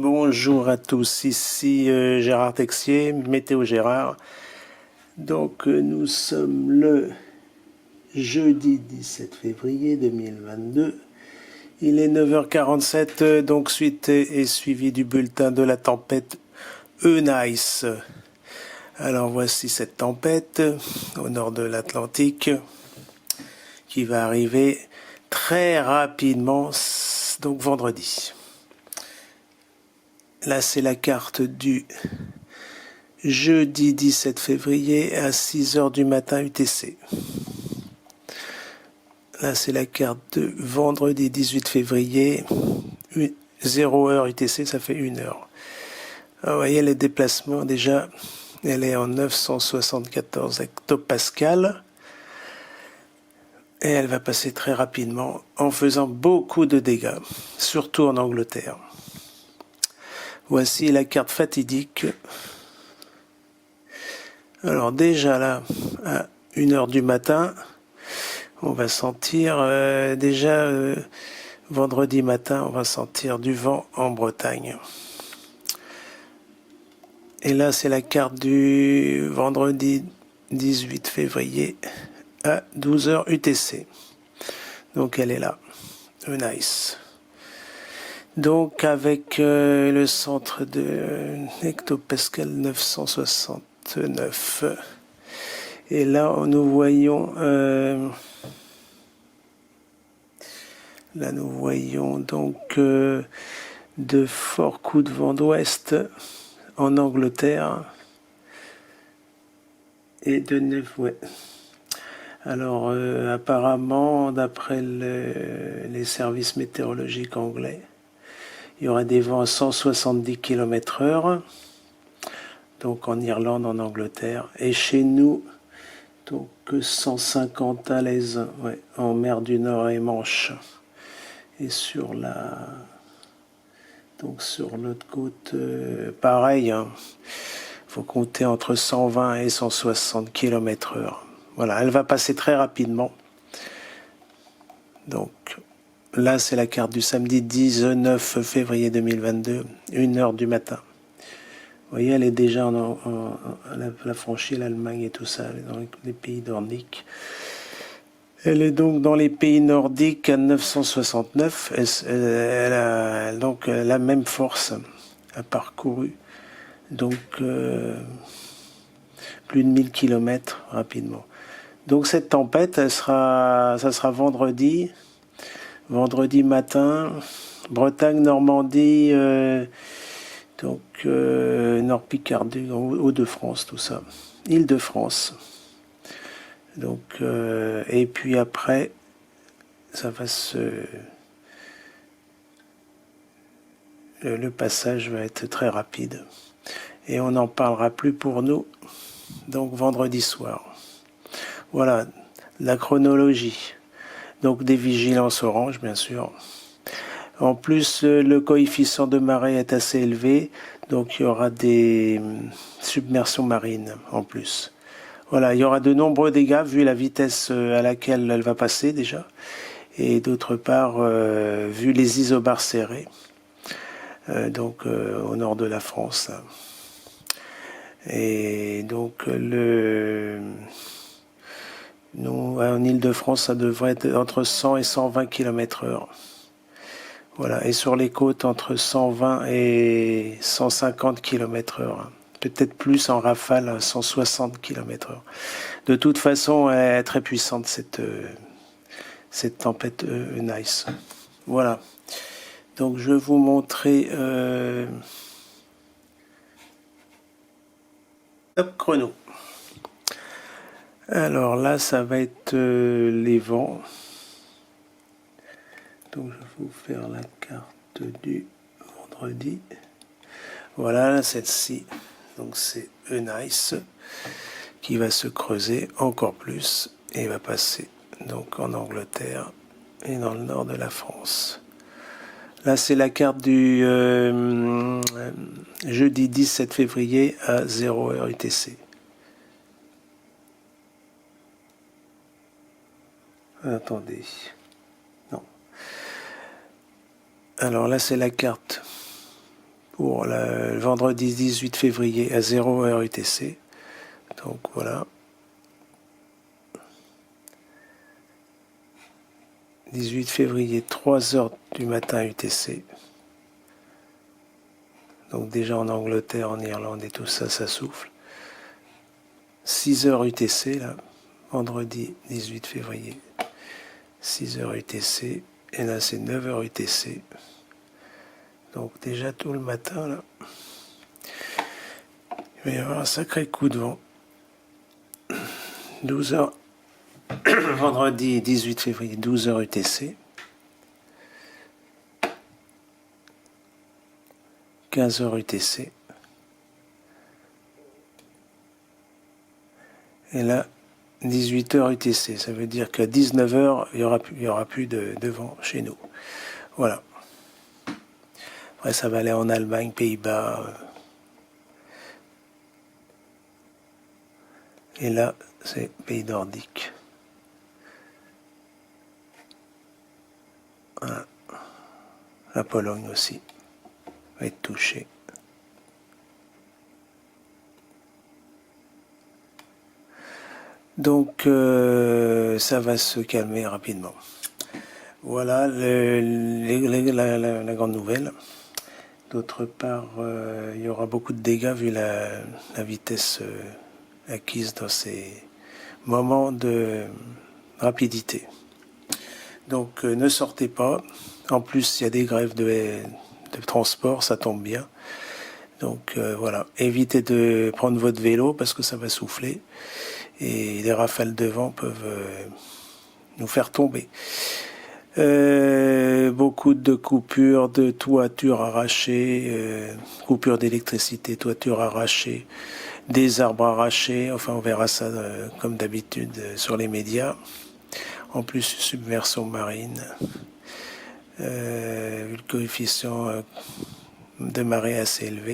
Bonjour à tous, ici Gérard Texier, Météo Gérard. Donc nous sommes le jeudi 17 février 2022. Il est 9h47, donc suite et suivi du bulletin de la tempête Eunice. Alors voici cette tempête au nord de l'Atlantique qui va arriver très rapidement, donc vendredi. Là, c'est la carte du jeudi 17 février à 6h du matin UTC. Là, c'est la carte de vendredi 18 février, 0h UTC, ça fait 1 heure. Alors, vous voyez les déplacements, déjà, elle est en 974 hectopascales. Et elle va passer très rapidement en faisant beaucoup de dégâts, surtout en Angleterre. Voici la carte fatidique. Alors déjà là, à 1h du matin, on va sentir vendredi matin, on va sentir du vent en Bretagne. Et là, c'est la carte du vendredi 18 février à 12h UTC. Donc elle est là, Eunice. Donc avec le centre de hectopascal 969. Et là, nous voyons donc de forts coups de vent d'ouest en Angleterre et de neuf, ouais. Alors apparemment, d'après les services météorologiques anglais, il y aura des vents à 170 km/h, donc en Irlande, en Angleterre, et chez nous, donc 150 à l'aise, ouais, en mer du Nord et Manche. Et sur l'autre côte, pareil, hein, faut compter entre 120 et 160 km/h. Voilà, elle va passer très rapidement. Donc là, c'est la carte du samedi 19 février 2022, 1h du matin. Vous voyez, elle est déjà elle a franchi l'Allemagne et tout ça, elle est dans les pays nordiques. Elle est donc dans les pays nordiques à 969. Elle a donc la même force, a parcouru donc plus de 1000 km rapidement. Donc cette tempête, ça sera vendredi matin, Bretagne, Normandie, donc Nord Picardie, Hauts-de-France, tout ça, Île-de-France. Donc et puis après, ça va le passage va être très rapide et on n'en parlera plus pour nous. Donc vendredi soir. Voilà la chronologie. Donc des vigilances orange, bien sûr. En plus, le coefficient de marée est assez élevé, donc il y aura des submersions marines en plus. Voilà, il y aura de nombreux dégâts vu la vitesse à laquelle elle va passer déjà, et d'autre part, vu les isobars serrés, donc au nord de la France. Et donc nous, en Île-de-France, ça devrait être entre 100 et 120 km/h. Voilà, et sur les côtes, entre 120 et 150 km/h. Peut-être plus en rafale, à 160 km/h. De toute façon, elle est très puissante, cette tempête Eunice. Voilà. Donc, je vais vous montrer... Top chrono. Alors là, ça va être les vents. Donc je vais vous faire la carte du vendredi. Voilà, celle-ci. Donc c'est Eunice qui va se creuser encore plus et va passer donc en Angleterre et dans le nord de la France. Là, c'est la carte du jeudi 17 février à 0h UTC. Attendez. Non. Alors là, c'est la carte pour le vendredi 18 février à 0 heure UTC. Donc voilà. 18 février, 3 heures du matin UTC. Donc déjà en Angleterre, en Irlande et tout ça, ça souffle. 6 heures UTC, là, vendredi 18 février. 6 heures UTC. Et là, c'est 9 heures UTC. Donc déjà tout le matin, là, il va y avoir un sacré coup de vent. 12 heures, vendredi 18 février, 12 heures UTC. 15 heures UTC. Et là, 18 heures UTC. Ça veut dire qu'à 19 heures, il y aura plus de vent chez nous. Voilà. Après, ça va aller en Allemagne, Pays-Bas. Et là, c'est pays nordique. Voilà. La Pologne aussi va être touchée. Donc, ça va se calmer rapidement. Voilà la grande nouvelle. D'autre part, il y aura beaucoup de dégâts vu la vitesse acquise dans ces moments de rapidité. Donc, ne sortez pas. En plus, il y a des grèves de transport, ça tombe bien. Donc, voilà. Évitez de prendre votre vélo parce que ça va souffler. Et les rafales de vent peuvent nous faire tomber. Beaucoup de coupures de toitures arrachées, coupures d'électricité, toitures arrachées, des arbres arrachés. Enfin, on verra ça comme d'habitude sur les médias. En plus, submersion marine, vu le coefficient de marée assez élevé.